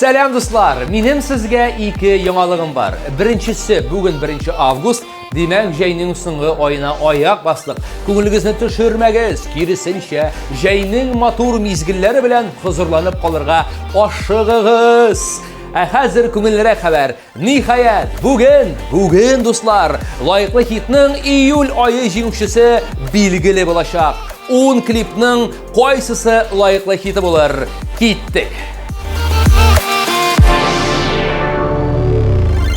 Selam dostlar, benim sizge iki yanalığım var. Birincisi, bugün 1 avgust, demek jayning soңгы oyuna ayak bastık. Көңілігізні түшірмәгіз, керісінше, jayning motor mezgilleri bilen huzurlanıp kalırga aşığığız. Hazır көңіллерге haber. Nihayet, bugün dostlar, layıklı hitning iyul ayı jеңүчесе belgili bulacak. 10 klipning qayсысы layıklı hiti bulur? Kettik.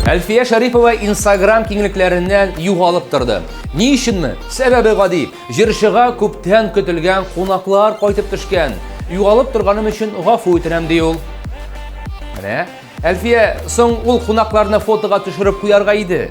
Әлфия Шарипова Instagram kengliklerinden югалып тұрды. Ни өченме? Сәбәбе гади. Җырчыга күптән көтелгән кунаклар кайтып төшкән. Югалып торганым өчен гафу үтенәм ди ул. Менә, Әлфия, соң ул кунакларны фотога төшереп куярга иде.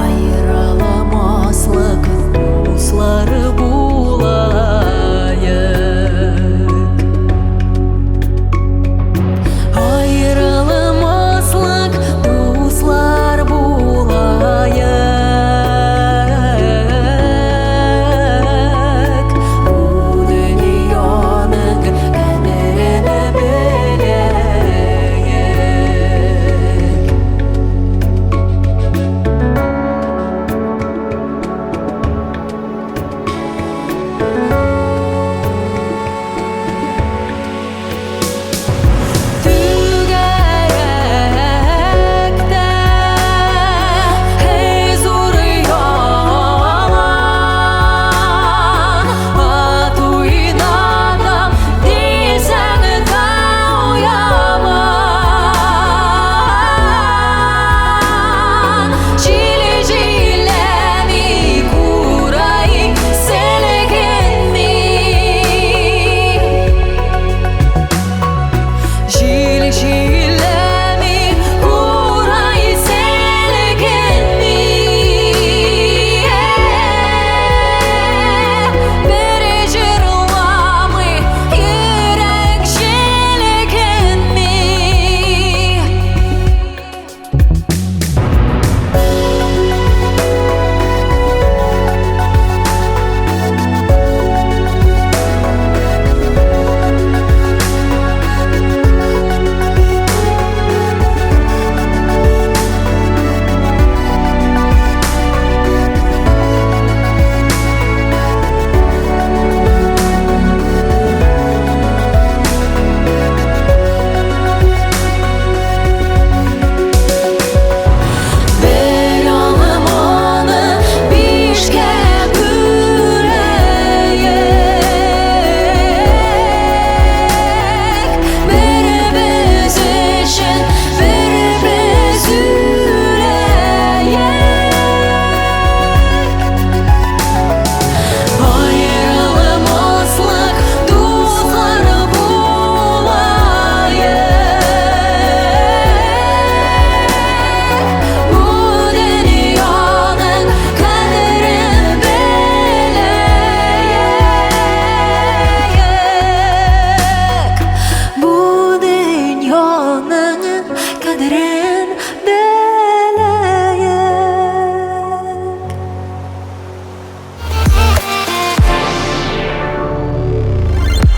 Ayıralamazlık dostları bular.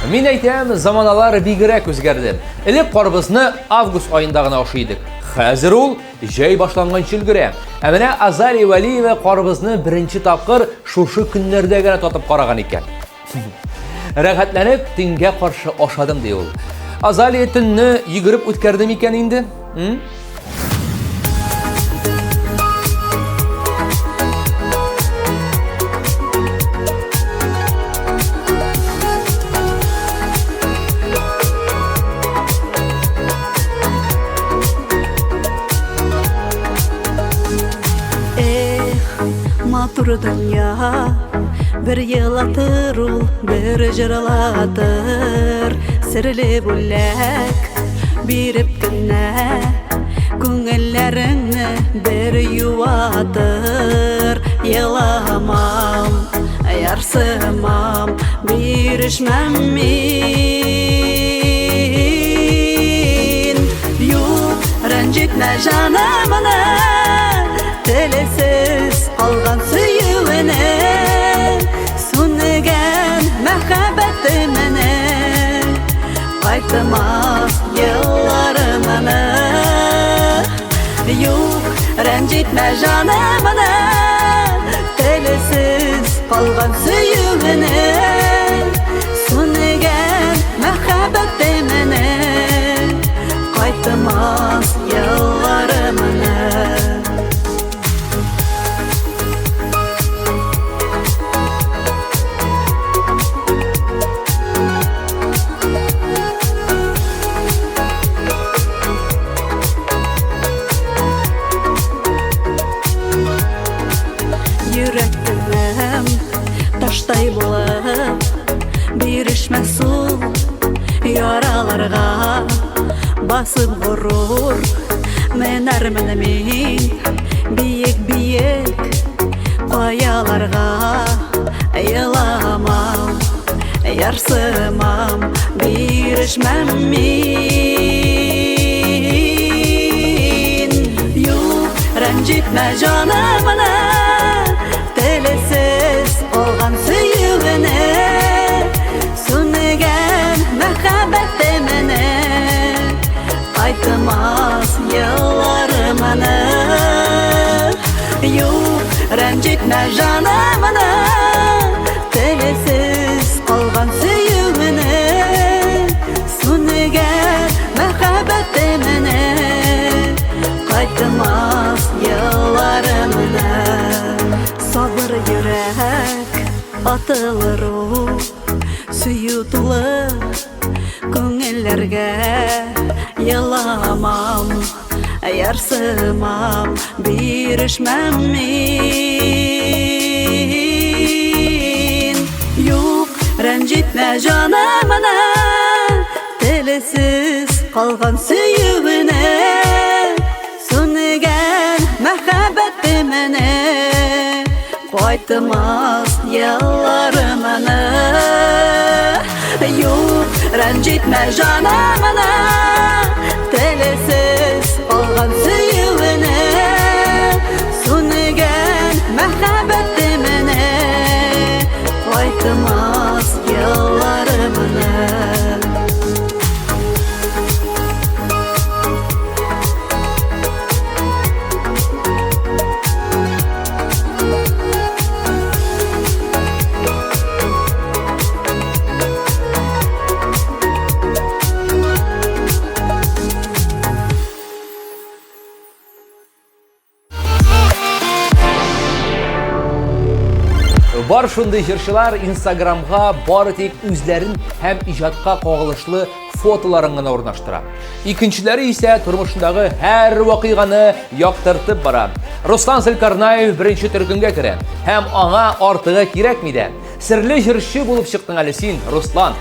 Мин әйтәм, заманалар бигрәк үзгәрде. Элек карбызны август аенда гына ашыйдык. Хәзер ул җәй башланганчы өлгерә. Ә менә Азалия Вәлиева карбызны беренче тапкыр шушы көннәрдә генә татып караган икән. Рәхәтләнеп тингә каршы ашадым ди ул. Азалия төнне йөгереп үткәрде микән инде? Матур дөнья, bir yılatır ул, bir jırlatır. Sirli бүләк, биреп кенә, күңелләреңне bir юатыр. Йыламам, ярсымам, бирешмәм мин. Юк, рәнҗетмә җанымны, телесез алган сөюенә, сүнегән мәхәббәтемне, кайтмас елларымны. Юк, рәнҗетмә җанымны, телесез калган сөюенә, сүнегән мәхәббәтемне, кайтмас елларымны. Йөрәгем таштай булып, бирешмәс ул яраларга. Басып горур, менәрмен мин биек-биек каяларга. Йыламам, ярсымам, бирешмәм мин. Юк, рәнҗетмә җанымны, телесез алган сөюенә, сүнегән мәхәббәтемне, кайтмас елларымны. Юк, рәнҗетмә җанымны, телесез алган сөюенә, сүнегән мәхәббәтемне, кайтмас елларымны. Сабыр йөрәк атылыр ул, сөю тулы күңелләргә. Йыламам, ярсымам, бирешмәм мин. Юк, рәнҗетмә җанымны, телесез калган сөюенә, сүнегән мәхәббәтемне, кайтмас елларымны. Юк, рәнҗетмә җанымны, телесез алган сөюенә, сүнегән мәхәббәтемне, кайтмас елларымны. Бар шундый җырчылар Инстаграмга бары тик үзләрен һәм иҗатка кагылышлы фотоларын гына урнаштыра. Икенчеләре исә тормышындагы һәр вакыйганы яктыртып бара. Руслан Зөлкарнаев беренче төркемгә керә һәм аңа артыгы кирәкми дә. Серле җырчы булып чыктың әле син, Руслан.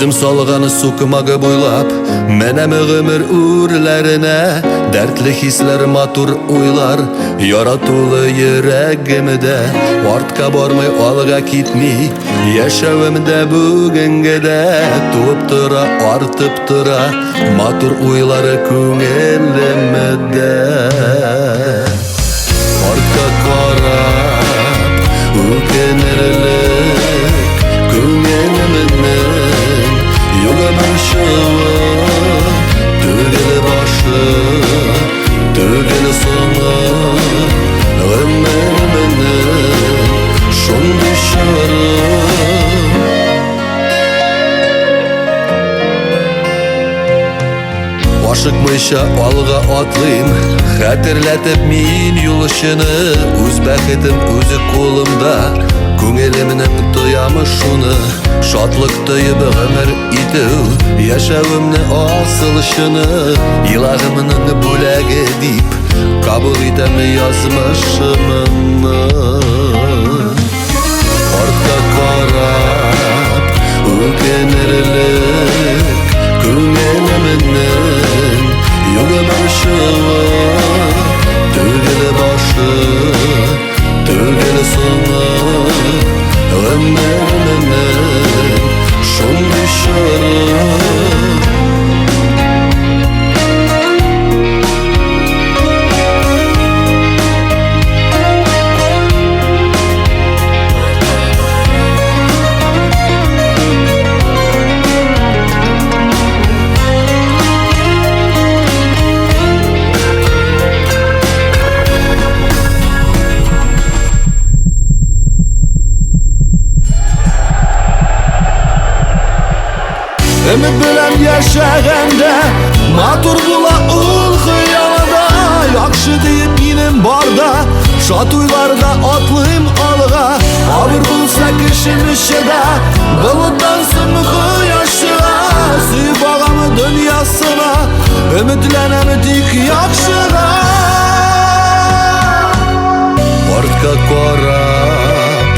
Özüm salğanı sukmaga boylap Menem ömür uğurlarına Dertli hisler matur uylar Yaratılı yüreğimde Artka barmay alga gitmey Yaşavımda bugünge de Tuğup tıra artıp tıra Matur uyları köngülümde Arka karab Ükenirlik Köngülümden Yola başıva Tügül başı Tügül sonu Ömrümden Şun dışarı Aşıkmışa alga atlayım Hatırlatıp min yoluşunu Öz bəxitim özü kolumda Köngelimin duyamı şunu Şatlık duyup ömür itiv Yaşavımны asılışını İlahımının bulag edip Kabul etem yazmışımını Arka karab Ükenirlik Köngelimin Yola başıva Tügül başı Tügül sonu Ömrümden Şun dışarı Ümit bilen yaşaganda Matur bula ul xiyalada Yakşı deyip yinem barda Şat uylarda atlayım alga Abir bulsa kişim işida Bulutdan sımıkı yaşığa Suyup ağamı dünyasına Ümitlenem dik yakşığa Artka korab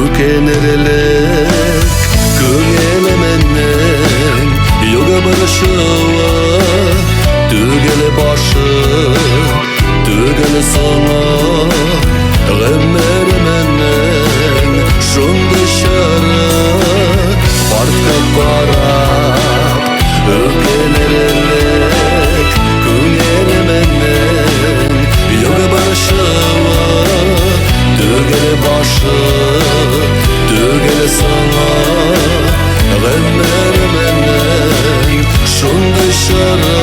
Ükenirlik Köngelimin Yoga barışıva Tügül başı Tügül sonu Ömrümden Şun dışarı Artka karab Ükenirlik Köngelimin Yoga barışıva Tügül başı Tügül sonu Ömrümden Şun dışarı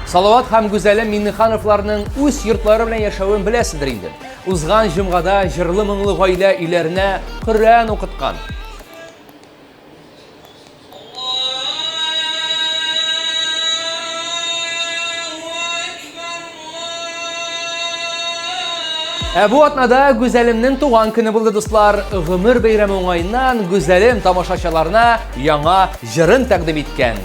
Салават һәм Гүзәлем Миннехановларның үз йортлары белән яшәвен беләсездер инде. Узган җомгада җырлы моңлы гаилә өйләренә Коръән укыткан. Бу атнада Гүзәлемнең туган көне булды, дуслар. Гомер бәйрәме уңаеннан Гүзәлем тамашачыларына яңа җырын тәкъдим иткән.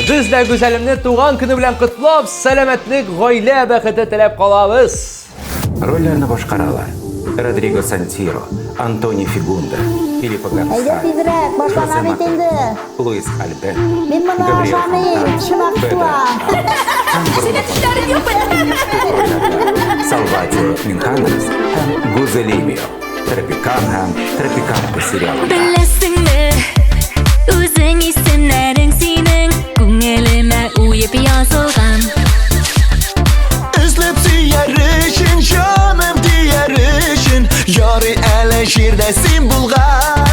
Biz de Гүзәлемне туган көне белән котлап, сәламәтлек, гаилә бәхете теләп калабыз. Рольләрне башкаралар Родриго Сантиро, Антони Фигунда, Филиппо Гарсия, Жозе Мата, Луис Альбен, Габриэль Фонтана, Педро Салватио Минханес һәм Гүзәлемио, Тропикан һәм Тропиканка сериалында. Беләсеңме, үзең исемнәрең синең күңелемә уеп язылган. Özlep siyerişin, canım diyerişin Yarı ele şirdesin bulgan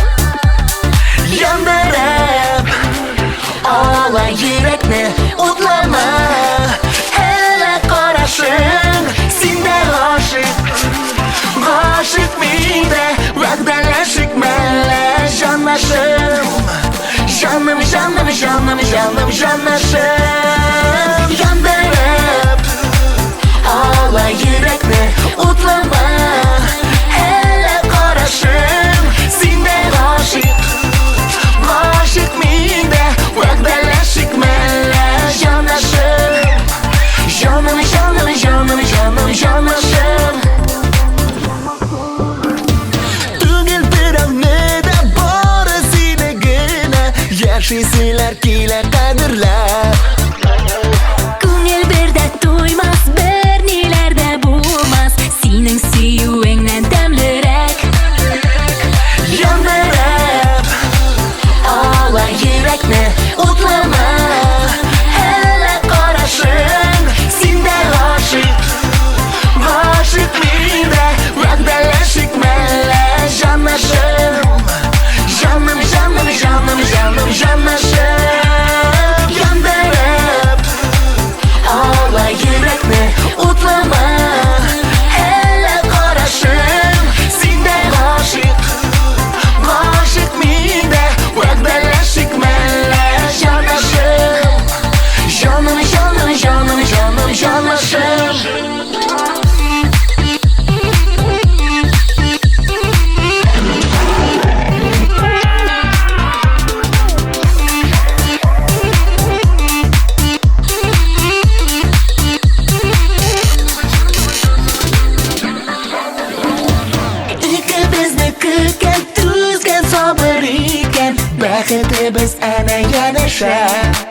Yandırıp Ağla yürekni utlama Hele karışın Sinde aşık Aşık miyde Vəqdələşik mənlə Canlaşım Canım, canım, canım, canım, canlaşım Yandırıp Ağla yürekni utla яшә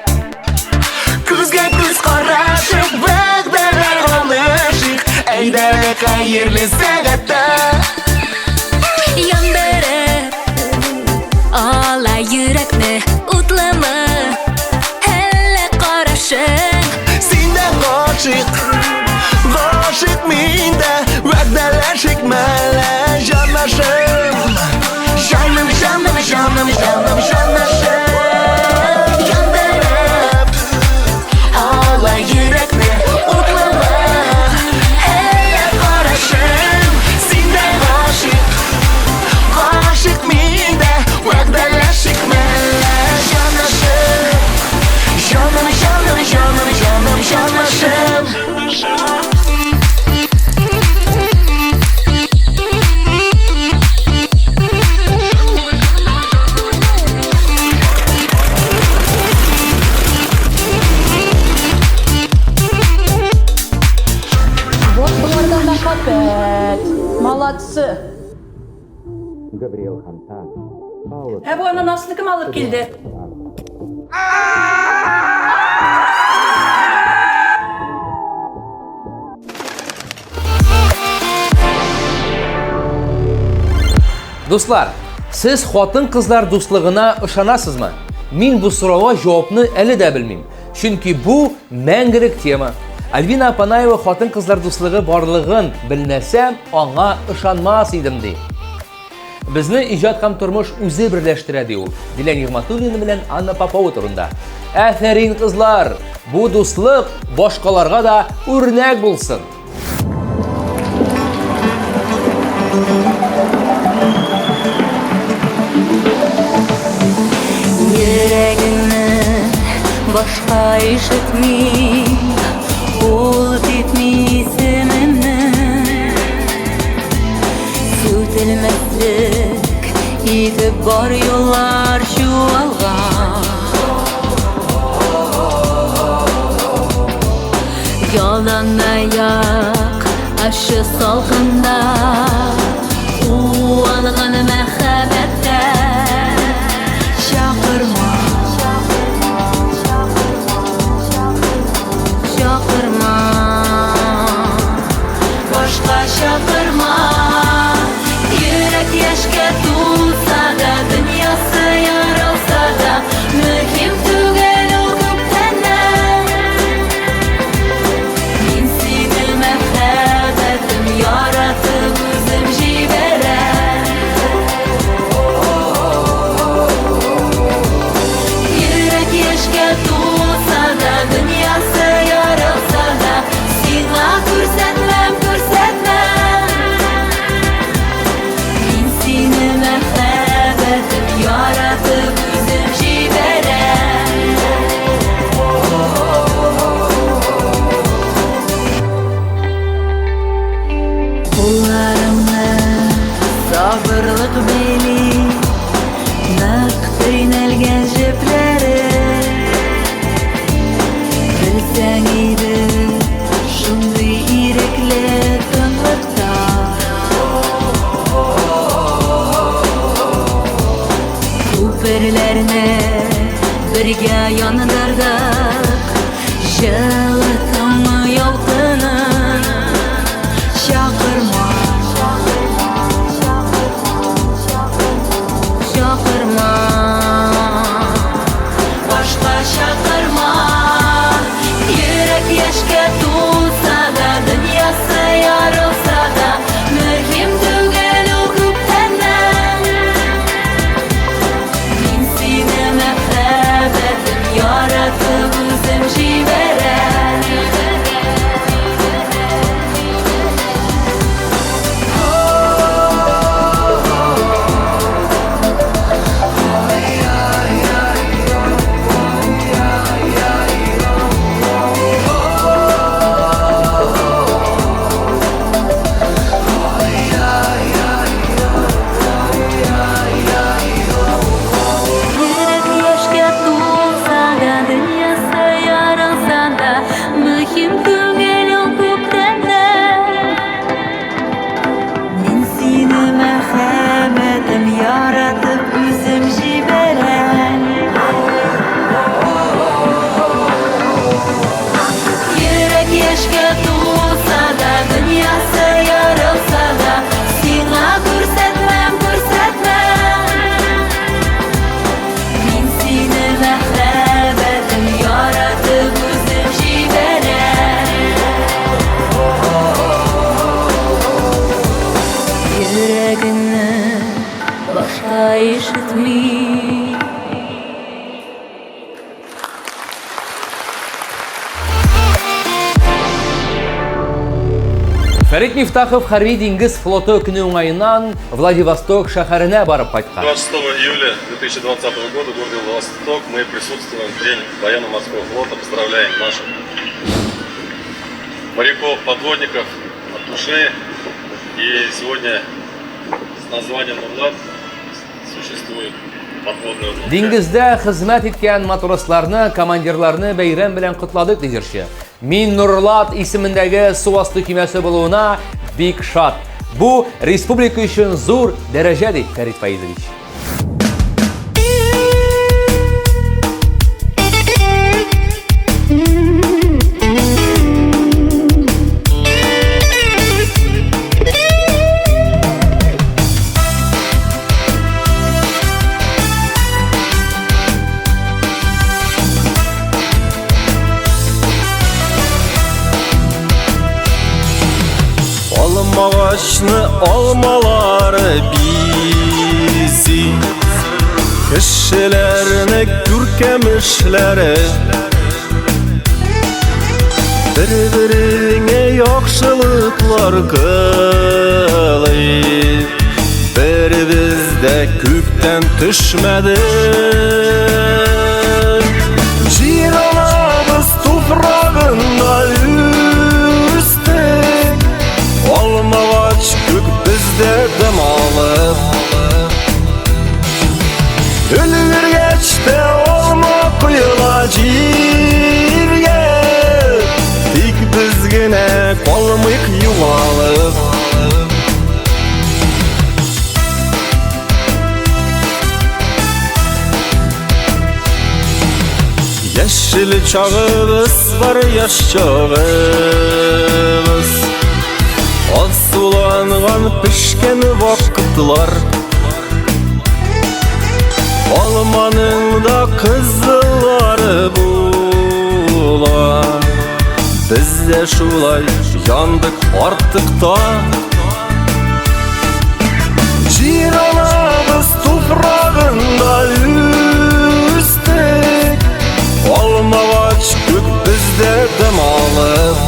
Күзгә күз карашып вәгъдәләр алышыйк Әйдәле хәерле сәгатьтә Яндырып ала йөрәкне утлымы Әллә карашың Синдә гашык миндә Вәгъдәләшик мәлә җанашым Җаным, җаным, җаным, җаным, җанашым Яндырып ала йөрәкне утлымы Әллә карашың Синдә гашык миндә Вәгъдәләшик мәлә җанашым Җаным, җаным, җаным, җаным, җанашым Вот bunlardan da kapet. Malatsı. Габриэл Хантан. He bu ananasını kim alıp geldi? Достар, сіз хатын-қызлар достығына ышанасызмы? Мен бұл сұрауға жауапны әлі дә білмеймін. Чөнки бұл мәңгілік тема. Альбина Апанаева хатын-қызлар достығы барлығын білмәсәм, аңа ышанмас идем ди. Безне иҗат һәм тормыш үзе берләштерә ди ул. Дилән Нигъмәтуллина белән Анна Попова турында. Афәрин кызлар, бу дуслык башкаларга да үрнәк булсын. Йөрәгеңне башка ишетми Ул типми исемемне Сүтелмәслек итеп бар юллар чуалган Яланаяк ашы салкында Уалган мәхәббәттә Чакырма Башка чакырма Йөрәк яшькә тулса да Дөньясы ярылса да Мөһим түгел ул күптәннән Мин сине мәхәббәтем яратып үзем җибәрәм Фәрит Мифтахов Хәрби диңгез флоты көне уңайыннан Владивосток шәһәренә барып кайткан. 26 июля 2020 года в городе Владивосток мы присутствуем в День военно-морского флота. Поздравляем наших моряков, подводников от души. И сегодня с названием «Нурлат» существует подводный узел. Диңгездә хезмәт иткән матросларны, командирларны бәйрәм белән кутладык ди җырчы. Мин Нурлат исемендәге су асты кемәсе булуына бик шат. Бу республика өчен зур дәрәҗә ди Фәрит Фәйзович. Ağaçны алмалары бизи, кешеләрне күркәм эшләре, бер-береңә яхшылыклар кылый, беребез дә күктән төшмәде. Җир анабыз туфрагында Алмагач күк бездә дәм алып, өлгергәч тә алма коела җиргә, тик без генә калмыйк югалып. Яшел чагыбыз бар, яш чагыбыз, Асуланган пешкән вакытлар, алманың да кызыллары була. Без дә шулай яндык артыкта. Җир анабыз туфрагында үстек, алмагач күк бездә дәм алып,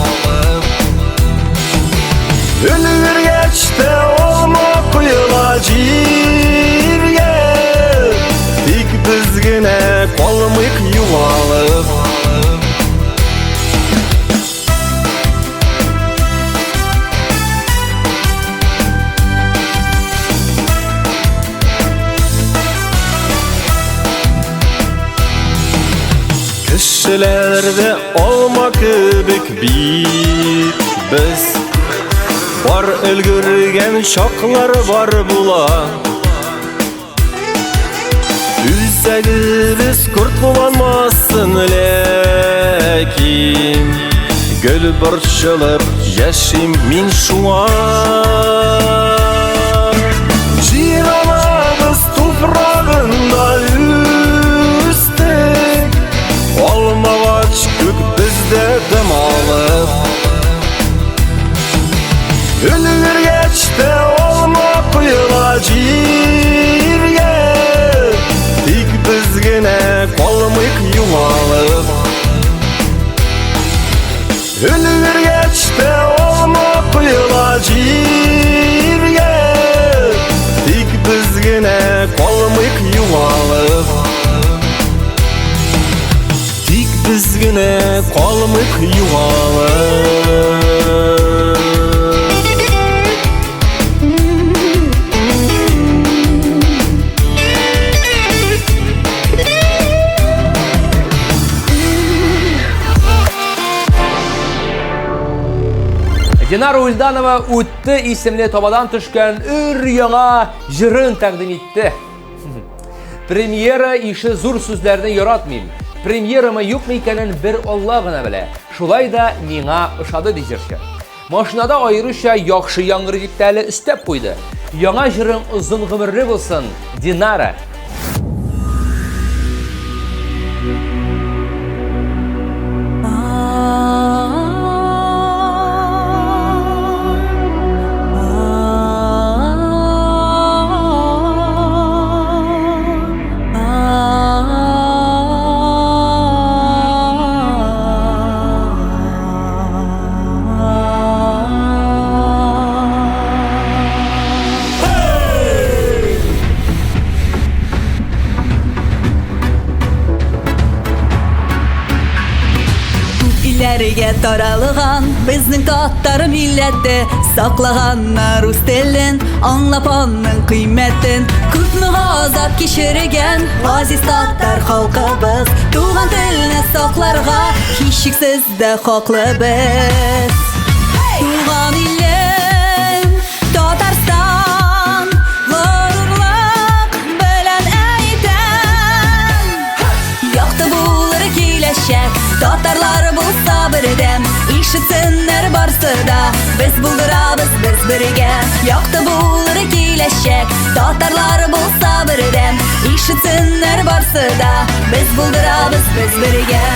өлгергәч тә алма коела җиргә, тик без генә калмыйк югалып. Кешеләрдә алма кебек бик без, бар өлгергән чаклар бар була. Үзәгебез кортланмасын, ләкин гөл борчылып яшим мин шуңа. Җир анабыз туфрагында үстек, алмагач күк бездә дәм алып, өлгергәч тә алма коела җиргә, тик без генә калмыйк югалып. Өлгергәч тә алма коела җиргә, тик без генә калмыйк югалып. Тик без генә калмыйк югалып. Динара Ульданова «Үтті» исемле табадан төшкән өр-яңа җырын тәкъдим итте. Премьера ише зур сүзләрне яратмыйм. Премьерамы юкмы икәнен бер Алла гына белә. Шулай да миңа ошады ди җырчы. Машинада аеруча яхшы яңгыр җиктәле өстәп куйды. Яңа җырың озын гомерле булсын, Динара. Таралыган безнең татар милләте, саклаганнар рус телен, аңлап аның кыйммәтен. Күпме газап кичергән газиз татар халкыбыз, туган телне сакларга һичшиксез дә хаклыбыз. Туган илем Татарстан, горурлык белән әйтәм. Якты булыр киләчәк, татарлар булса бердәм, ишетсеннәр барсы да, без булдырабыз без бергә. Якты булыр киләчәк, татарлар булса бердәм, ишетсеннәр барсы да, без булдырабыз без бергә.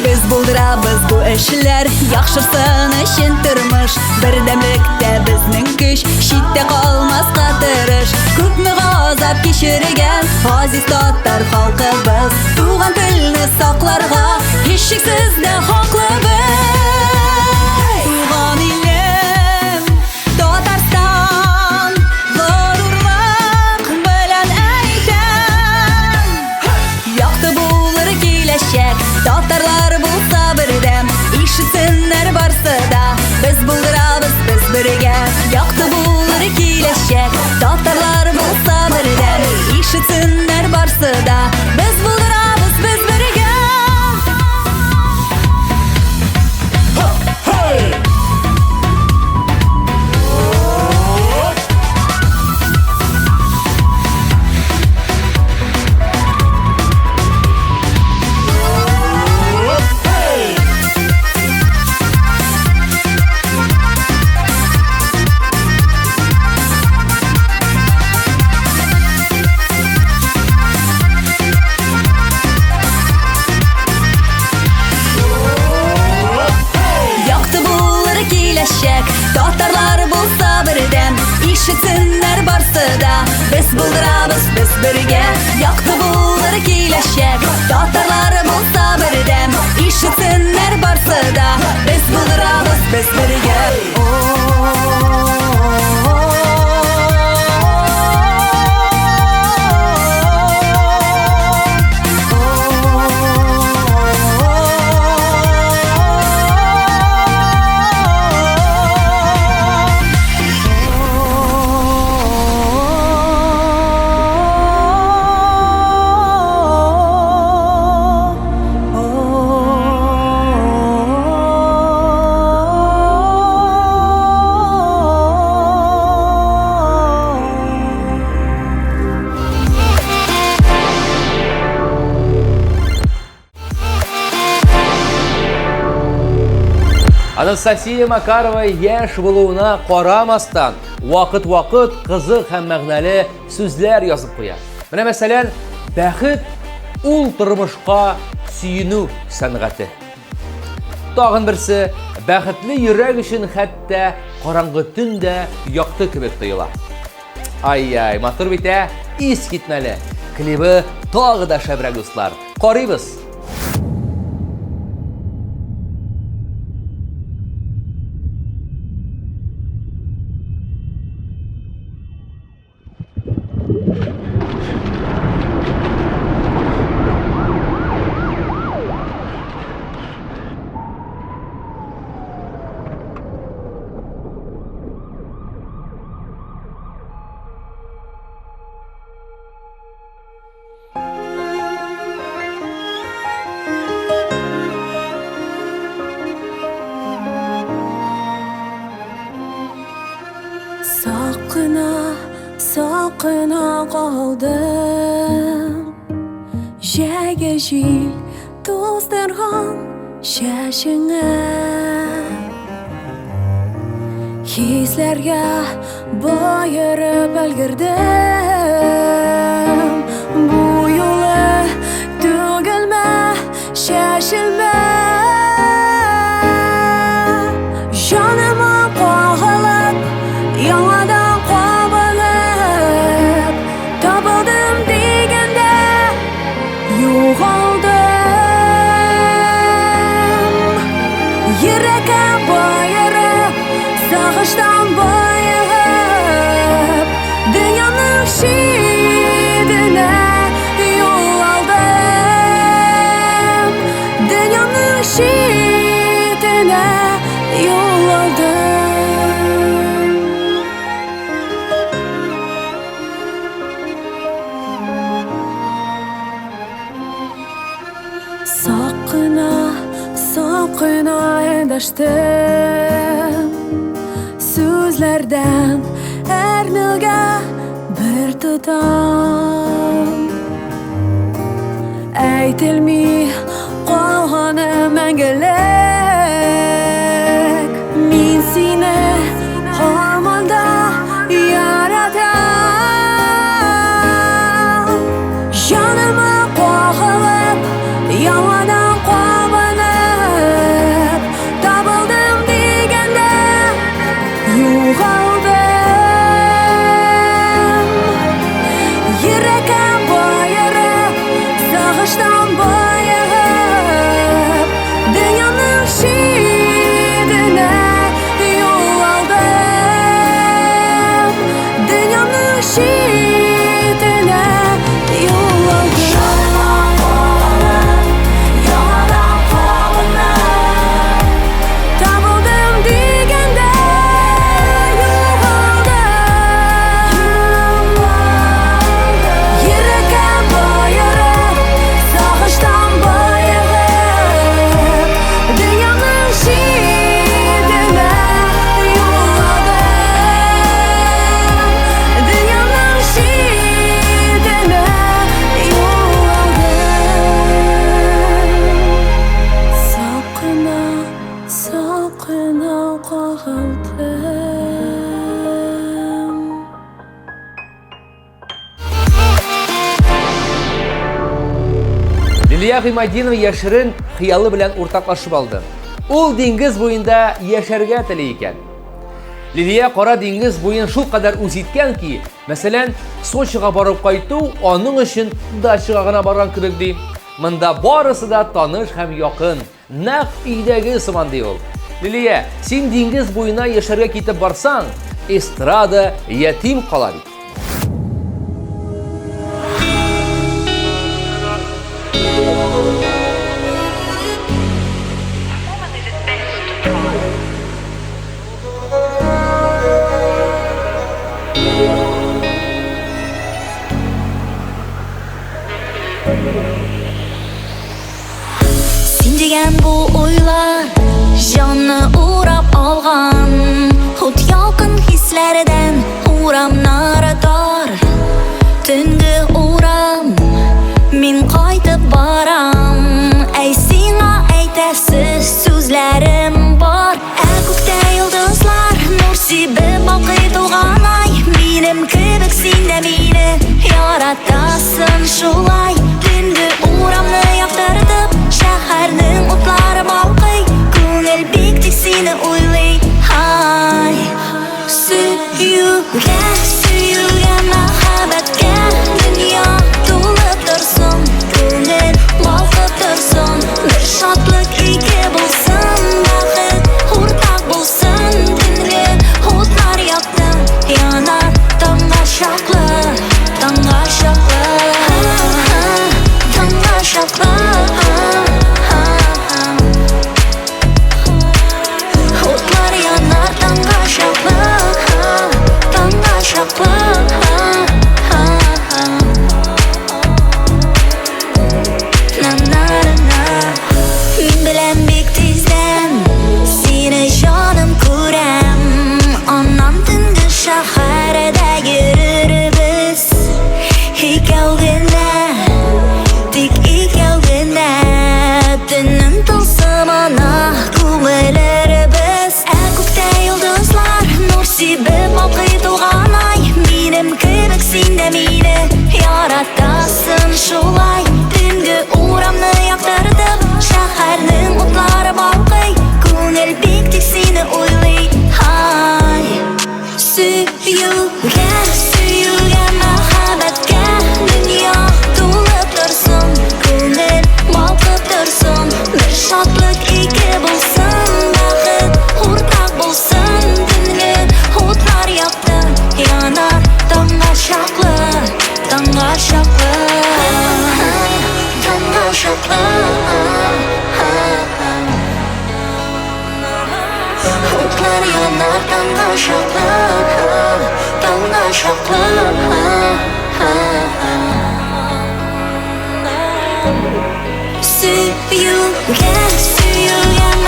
Biz buldurabız bu eşler, yaxşırсын için tırmış. Birdemlikdə bizning güç, şitdə qalmazqa tırış. Күпме газап кичергән газиз татар халкыбыз, туган телне сакларга һичшиксез дә хаклыбыз. Туган илем Татарстан, горурлык белән әйтәм. Якты булыр киләчәк, татарлар булса бердәм, ишетсеннәр барсы да, без булдырабыз без бергә. Якты булыр киләчәк, татарлар булса бердәм, ишетсеннәр барсы да, без булдырабыз без бергә. Якты булыр киләчәк, татарлар булса бердәм, ишетсеннәр барсы да, без булдырабыз без бергә. Якты булыр киләчәк, татарлар булса бердәм, ишетсеннәр барсы да, без булдырабыз без бергә. Анастасия Макарова яшь булуына карамастан, вакыт-вакыт кызык һәм мәгънәле сүзләр язып куя. Менә мәсәлән, бәхет ул тормышка сөенү сәнгате. Тагын берсе, бәхетле йөрәк өчен хәтта караңгы төндә якты кебек тоела. Ай-яй, матур бит, ис китмәле. Клибы тагы да шәбрәк дуслар. Карыйбыз. Сақына қалдым, жәге жел тоздырған шашыңа. Хисләргә байырып өлгердем, бу юлы түгелмә шашылма. Жаныма қағылып, яңадан қабылып, табылдым дегенде юғалдым. Йөрәккә байырып, сағыштан байығып, дөньяның Sakına endiştim Sözlerden ernilge bir tutam Aytilmi qalğanı мәңгілік Min seni harmanda yaratam Canıma qoğulub Yalandan qobunub Tabıldım degende Yo'g'aldim Yurekim boyirib Sog'ishdan boyig'ib Dunyoning shidini yo'l oldim Dunyoning shidini yo'l oldim Tabıldım degende yo'g'aldim Yurekim boyirib Sog'ishdan boyig'ib Dunyoning shidini yo'l oldim Dunyoning shidini yo'l oldim Soqina, soqina qo'g'ildim Лилия Гыймадинова яшерен хыялы белән уртаклашып алды. Ул диңгез буенда яшәргә теле икән. Лилия кара диңгез буен шул кадәр үзиткән ки, мәсәлән, Сочига барып кайту аның өчен дачага гына барган кебек ди. Монда барысы да таныш һәм якын, нәкъ өйдәге сыман ди ул. Лилия, син диңгез буена яшәргә китеп барсаң, эстрада ятим кала бит. Sen degan bu o'ylar jonni o'rab olgan Hut yolqin hislaridan o'ram narador Tungi o'ram men qaytib boram Ay senga aytasiz so'zlarim bor Ko'kda yulduzlar nur sepib balqib to'lgan ay Menim kebek sen de meni yaratasan shulay Tungi o'ramni yoqtirib shaharning o'tlari balqiy Ko'ngil bekdek seni o'ylay Hay suyulgan mahabbatga Dunyo to'lib tursin Ko'ngil balqib tursin Bir shodlik ega bo'lsin Baxit o'rtoq bo'lsin Tungi o'tlar yoqdi Yonar tongga shoqli Tongga shoqli Tongga shoqli O'tlar yonar tongga shoqli Tongga shoqli Men bilan bek tezdan Seni jonim ko'ram Onam tungi shaharda yuribmiz Ikkovgina Tik ikkovgina Tunim tılsımana ko'milirmiz Ko'kda yulduzlar nur sepib balqib to'lgan ay Menim kebek sen de meni yaratasan shulay Tungi o'ramni yoqtirib shaharning o'tlari balqiy Ko'ngil bekdek seni o'ylay Hay suyulgan mahabbatga Dunyo to'lib tursin Ko'ngil balqib tursin Bir shodlik ega bo'lsin Baxit o'rtoq bo'lsin Tungi o'tlar yoqdi Yonar tongga shoqli Tongga shoqli Tongga shoqli O'tlar yonar tongga shoqli Tongga shoqli Suyulgan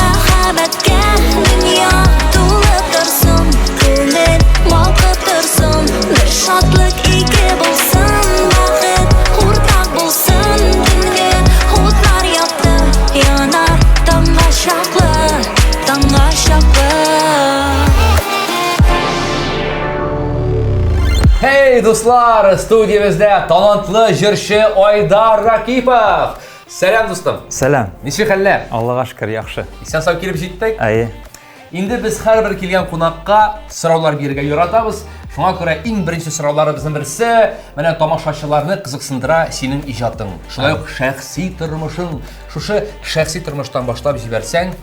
Хөрмәтле дуслар, студиябездә талантлы җырчы Айдар Ракипов. Сәлам дустым. Сәлам. Ничек хәлләр? Аллага шөкер, яхшы. Исән сау килеп җиттек. Әйе. Инде без һәрбер килгән кунакка сораулар бирергә яратабыз. Шуңа күрә иң беренче сорауларыбызның берсе менә тамашачыларны кызыксындыра синең иҗатың. Шулай ук шәхси тормышың. Шушы шәхси тормыштан башлап җибәрсәң,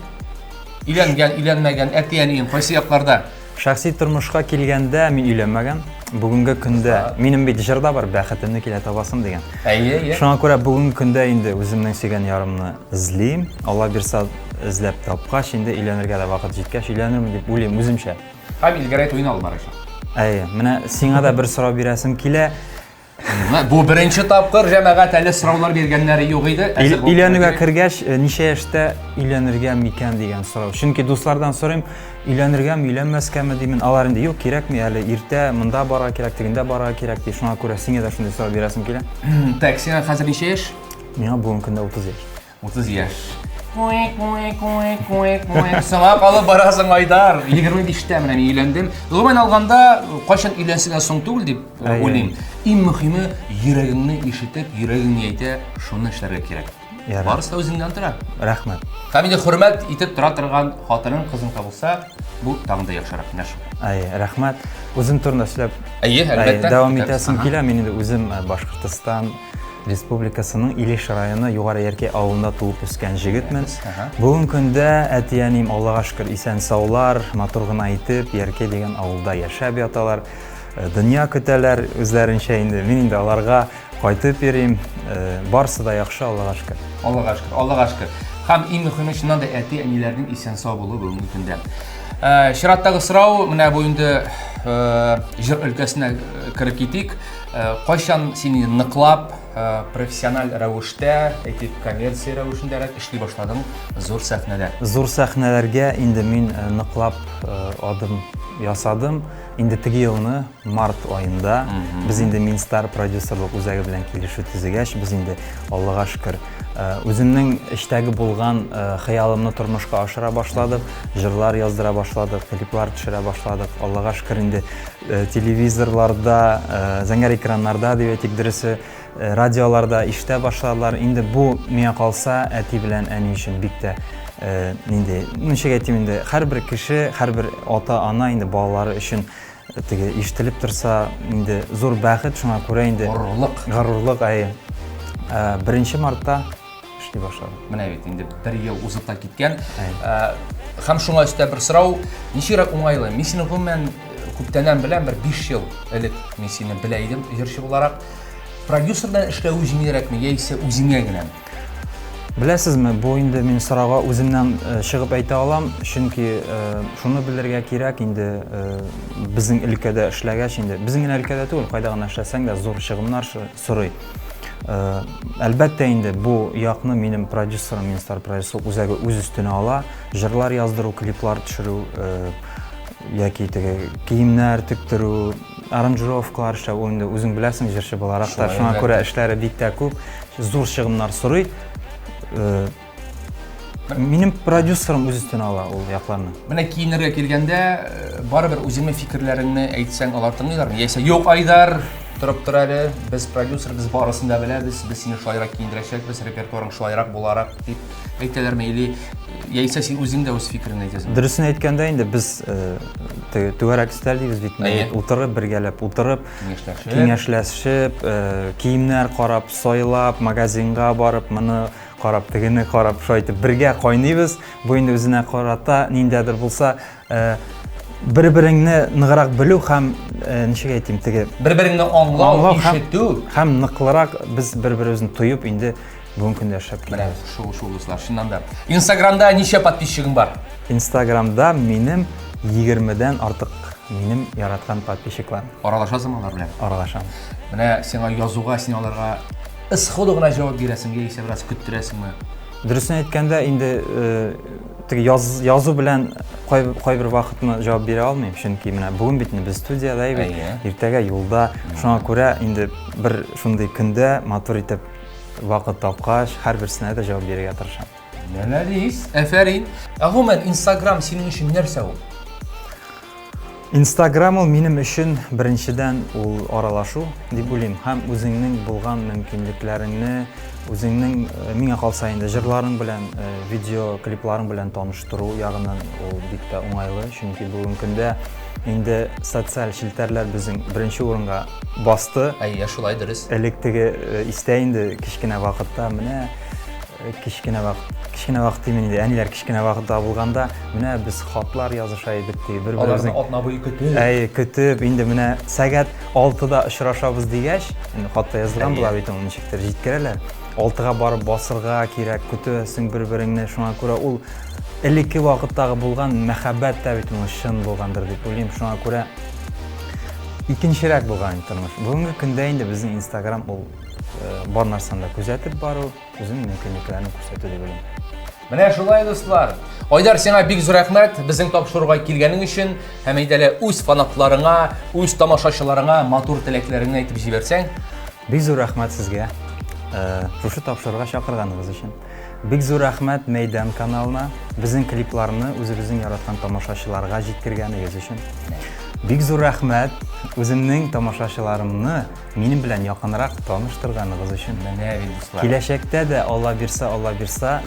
өйләнгән, өйләнмәгән, әти-әниең кайсы якларда? Шәхси тормышка килгәндә мин өйләнмәгән. Бүгенге көндә минем бит җырда бар, бәхетемне килә табасым дигән. Әйе. Шуңа күрә бүгенге көндә инде үземнең сөйгән ярымны эзлим. Алла бирсә эзләп тапкач, инде өйләнергә дә вакыт җиткәч өйләнермен дип уйлыйм үземчә. Һәм илгәрәк уйна алмарыша. Әйе, менә сиңа да бер сорау бирәсем килә. Бу беренче тапкыр җәмәгать әле сораулар биргәннәре юк иде. Өйләнүгә кергәч, ничә яшьтә өйләнергә микән дигән сорау. Чөнки дуслардан сорыйм, өйләнергәме, өйләнмәскәме димен. Алар инде юк, кирәкми әле, иртә монда бара кирәк, тегендә бара кирәк ди. Шуңа күрә сиңа да шундый сорау бирәсем килә. Так, сиңа хәзер ничә яшь? Миңа бүгенге көндә 30 яшь. 30 яшь. Саңа калып барасың Айдар. 25-тә менә мин өйләндем. Гомумән алганда, кайчан өйләнсәң соң түгел дип уйлыйм. Иң мөһиме йөрәгеңне ишетеп, йөрәгеңне әйтә, шуны эшләргә кирәк. Барысы да үзеңнән тора. Рәхмәт. Һәм инде хөрмәт итеп тора торган хатының кызың табылса, бу тагын да яхшырак нәрсә. Әйе, рәхмәт. Үзем турында сөйләп, Әйе, әлбәттә. Дәвам итәсем килә. Мин инде үзем Башкортстан Республикасының Илеш районы Югары Яркәй авылында туып үскән җегетмен. Бүгенге көндә әти-әним Аллага шөкер исән саулар, матур гына итеп Яркәй дигән авылда яшәп яталар. Дөнья көтәләр үзләренчә инде. Мин инде аларга кайтып йөрим. Барысы да яхшы, Аллага шөкер. Аллага шөкер, Аллага шөкер. Һәм иң мөһиме шуннан да әти-әниләрнең исән сау булуы бүгенге көндә. Чираттагы сорау менә бу инде җыр өлкәсенә кирип китик. Кайчан сине ныклап профессиональ рәвештә, әйтик, коммерция рәвешендә эшли башладың зур сәхнәдә? Зур сәхнәләргә инде мин ныклап адым ясадым. Инде теге елны март айында без инде Минстар продюсерлык үзәге белән килешү төзегәч, без инде Аллага шөкер үземнең эштәге булган хыялымны тормышка ашыра башладык, җырлар яздыра башладык, клиплар төшерә башладык. Аллага шөкер инде телевизорларда, зәңгәр экраннарда дип әйтик, дөресе радиоларда ишетә башладылар. Инде бу миңа калса әти белән әни өчен бик тә инде ничек әйтим инде һәрбер кеше, һәрбер ата-ана инде балалары өчен теге ишетелеп торса, инде зур бәхет, шуңа күрә инде горурлык, әйе. 1 мартта эшли башлады. Менә бит инде 1 ел узып та киткән. Һәм шуңа өстә бер сорау, ничек уңайлы? Мин сине гомумән күптәннән беләм, бер 5 ел элек мин сине белә идем җырчы буларак. Продюсердан эшләү җиңелрәкме яисә үзеңә генә? Беләсезме, бу инде мин сорауга үземнән чыгып әйтә алам, чөнки шуны белергә кирәк, инде безнең өлкәдә эшләгәч, инде безнең өлкәдә түгел, кайда гына эшләсәң дә зур чыгымнар сорый. Әлбәттә инде бу якны минем продюсерым Минстар продюсерлык үзәге үз өстенә ала. Җырлар яздыру, клиплар төшерү, яки теге киемнәр тектерү, аранжировкалар эшләү, инде үзең беләсең җырчы буларак та, шуңа күрә эшләре бик тә күп, зур чыгымнар сорый. Минем продюсерым үз өстенә ала ул якларны. Менә киенергә килгәндә, барыбер үзеңнең фикерләреңне әйтсәң, алар тыңлыйлармы? Яисә юк, Айдар, торып тор әле, без продюсер, без барысын да беләбез, без сине шулайрак киендерәчәкбез, репертуарың шулайрак буларак дип әйтәләрме, или яисә син үзең дә үз фикереңне әйтәсең? Дөресен әйткәндә инде без түгәрәк өстәл дибез бит, утырып, бергәләп утырып, киңәшләшеп, киемнәр карап, сайлап, магазинга барып, моны карап, тегене карап, шулай итеп бергә кайныйбыз. Бу инде үзенә карата ниндәдер булса, бер-береңне ныграк белү һәм ничек әйтим, теге бер-береңне аңлау, ишетү һәм ныклырак без бер-беребезне тоеп инде бүгенге көндә эшләп киләбез. Менә шул дуслар, шуннан да. Инстаграмда ничә подписчигың бар? Инстаграмда минем 20дән артык минем яраткан подписчикларым. Аралашасың алар белән? Аралашам. Менә сиңа язуга, син аларга исходы гына җавап бирәсеңгә, яисә бераз көттөрәсеңме? Дөресен әйткәндә инде теге язу белән кайбер вакытны җавап бирә алмыйм, чөнки менә бүген бит без студиядә бит, иртәгә юлда. Шуңа күрә инде бер шундый көндә матур итеп вакыт тапкач, һәрберсенә дә җавап бирергә тырышам. Мәләвис, афәрин. Гомумән Instagram синең өчен нәрсә ул? Instagram ул минем өчен беренчедән ул аралашу дип уйлыйм. Һәм үзеңнең булган мөмкинлекләреңне, үзеңнең миңа калса инде җырларың белән, видео клипларың белән таныштыру ягыннан ул бик тә уңайлы, чөнки бүгенге көндә инде социаль челтәрләр безнең беренче урынга басты. Әйе, шулай дөрес. Электеге истә инде кичкенә вакытта менә кичкенә вакыт инде әниләр кичкенә вакытта булганда менә без хатлар языша идек ди бер-беребезнең Атна буе көтеп. көтеп инде менә сәгать 6-да очрашабыз дигәч, инде хатта язылган була бит ул ничектер җиткерәләр. 6-га барып басырга кирәк, көтәсең бер-береңне, шуңа күрә ул элекке вакыттагы булган мәхәббәт тә бит ул чын булгандыр дип уйлыйм. Шуңа күрә икенчерәк булган тормыш. Бүгенге көндә инде безнең Instagram ул бар нарсаны күзәтеп бару, үзенең мөмкинлекләрен күрсәтү дип уйлыйм. Менә шулай дуслар. Айдар, сиңа бик зур рәхмәт безнең тапшыруга килгәнең өчен. Һәм әйдәле үз фанатларыңа, үз тамашачыларыңа матур теләкләреңне әйтеп җибәрсәң. Бик зур рәхмәт сезгә. Шушы тапшыруга чакырганыгыз өчен. Бик зур рәхмәт Мәйдан каналына, безнең клипларны үзебезнең яраткан тамашачыларга җиткергәнегез өчен. Бик зур рәхмәт үземнең тамашачыларымны минем белән якынрак таныштырганыгыз өчен. Менә бит дуслар. Киләчәктә дә Алла бирсә,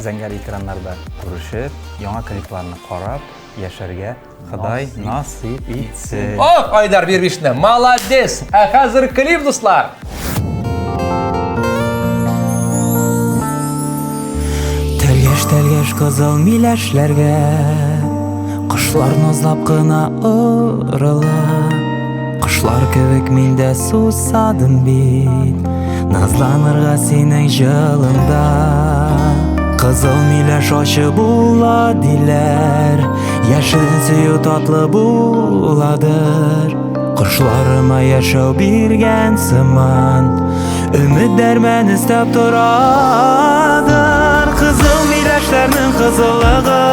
зәңгәр экраннарда күрешеп, яңа клипларны карап, яшәргә Ходай насыйп итсен. Ох, Айдар Бирбишне, молодец! Ә хәзер клип дуслар. Тәлгәш кызыл миләшләргә Кышлар назлап кына урыла Кышлар кебек мин дә сусадым бит Назланырга синең җылыңда Кызыл миләш ачы була диләр Яшен сөю татлы буладыр Кышларыма яшәү биргән сыман Өмет дәрмән истәп торадыр Кызыл миләшләрнең кызыллыгы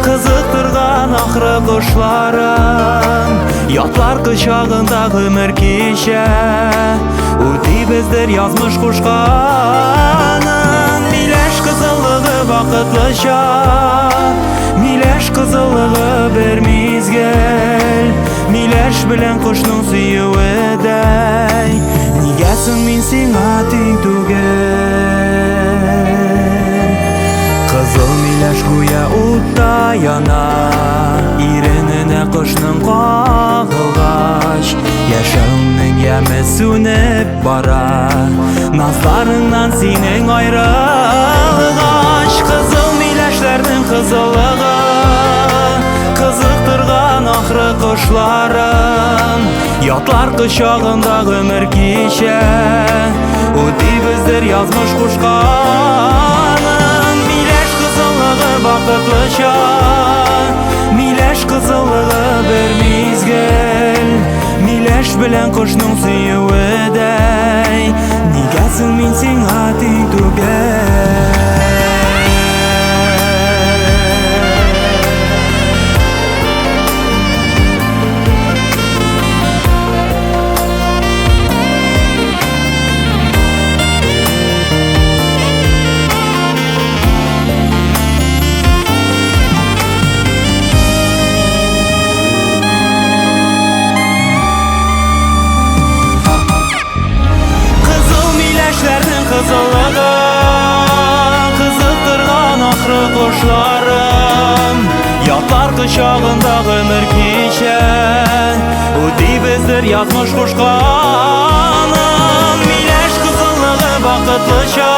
Кызыктырган ахры кошларым Ятлар кочагында гомер кичә Үтибездер язмыш кушканын Миләш кызыллыгы вакытлыча Миләш кызыллыгы бер мизгел Миләш белән кошның сөюедәй Нигә соң мин сиңа тиң түгел Кызыл миләш гүя утта яна Ирененә кошның кагылгач Яшәүнең яме сүнеп бара Назларыңнан синең аерылгач Кызыл миләшләрнең кызыллыгы Кызыктырган ахры кошларым Ятлар кочагында гомер кичә Үтибездер язмыш кушканын Миләш кызыллыгы вакытлыча Миләш кызыллыгы бер мизгел Миләш белән кошның сөюедәй Нигә соң мин сиңа тиң түгел Кызыллыгы Кызыктырган ахры кошларым Ятлар кочагында гомер кичә Үтибездер язмыш кушканын Миләш кызыллыгы вакытлыча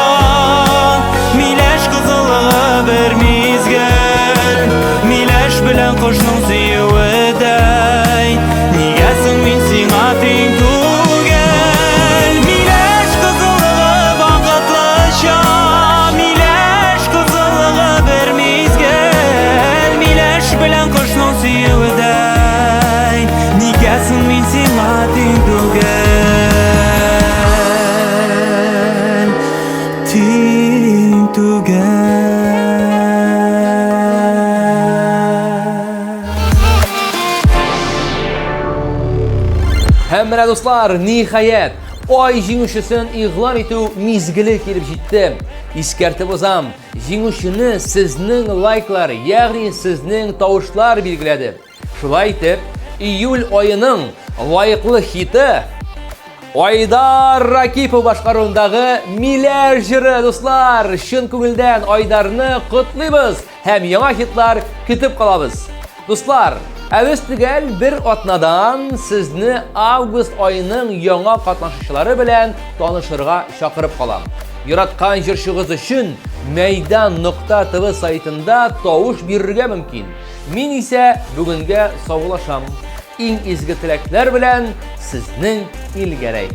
Миләш кызыллыгы бер мизгел Миләш белән кошның сөюедәй Нигә соң мин сиңа тиң түгел Миләш кызыллыгы вакытлыча Миләш кызыллыгы бер мизгел Миләш белән кошның сөюедәй Нигә соң мин сиңа тиң түгел Тиң түгел Һәм менә дуслар, ниһаять, ай җиңүчесен игълан итү мизгеле килеп җитте. Искәртеп узам, җиңүчене сезнең лайклар, ягъни сезнең тавышлар билгеләде. Шулай итеп, июль айының лайыклы хиты Айдар Ракипов башкаруындагы Миләш җыры, дуслар. Чын күңелдән Айдарны котлыйбыз һәм яңа хитлар көтеп калабыз. Дуслар, әбез төгәл бер атнадан сезне август айының яңа катнашучылары белән танышырга чакырып калам. Яраткан җырчыгыз өчен Мәйдан.тв сайтында тавыш бирергә мөмкин. Мин исә бүгенгә саулашам. Иң изге теләкләр белән сезнең Илгәрәй.